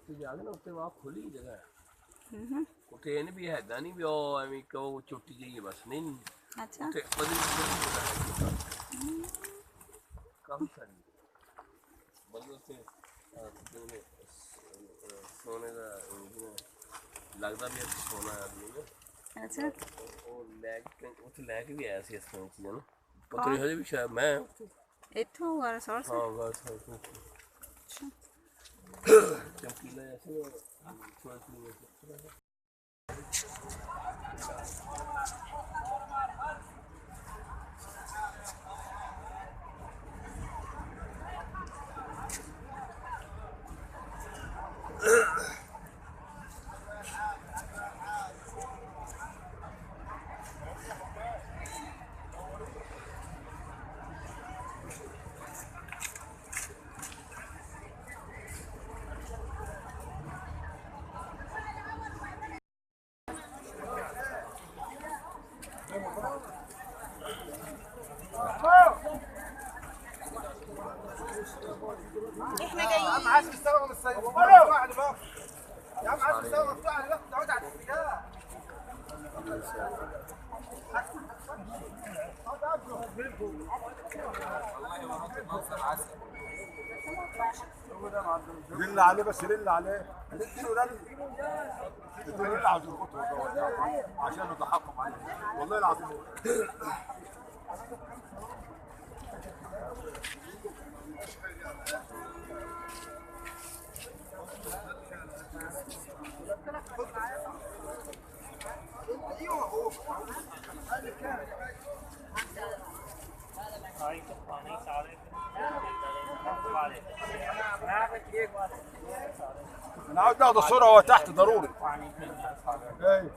ਉੱਤੇ ਜਾ ਕੇ ਨਾ ਉੱਤੇ ਵਾਹ ਖੁੱਲੀ ਜਗ੍ਹਾ ਹੈ। ਉੱਥੇ ਇਹ ਨਹੀਂ ਵੀ ਹੈਗਾ ਨਹੀਂ ਵੀ ਉਹ ਐਵੇਂ ਕਹੋ ਚੋਟੀ ਜਿਹੀ ਹੈ ਬਸ ਨਹੀਂ। ਅੱਛਾ ਉੱਥੇ ਕਾਫੀ ਸਾਰੀ ਮਤਲਬ ਉੱਥੇ ਸੋਨੇ ਦਾ ਲੱਗਦਾ ਵੀ ਸੋਨਾ ਆਦਮੀ ਨਾ। ਅੱਛਾ ਉਹ ਲੈ ਕੇ ਉੱਥੇ ਲੈ ਕੇ ਵੀ ਆਇਆ ਸੀ ਇਸ ਤਰ੍ਹਾਂ ਚੀਜ਼ਾਂ ਨੂੰ ਪਤਾ ਨਹੀਂ ਹਜੇ ਵੀ ਸ਼ਾਇਦ ਮੈਂ ਇੱਥੋਂ ਵਾਲਾ ਸੋਰਸ ਹਾਂ ਬਸ ਚਮਕੀਲਾ ਐਸੇ ਥੋੜਾ ਥੋੜਾ احنا جايين. يا عم عايز تستوعب السيد واحد بقى. يا عم عايز تستوعب واحد بقى تقعد على السيارة. رن عليه بس رن عليه. اديله رن عشان خاطره عشان نتحكم عليه والله العظيم. انا عاوز اخد الصوره وهو تحت ضروري. ايه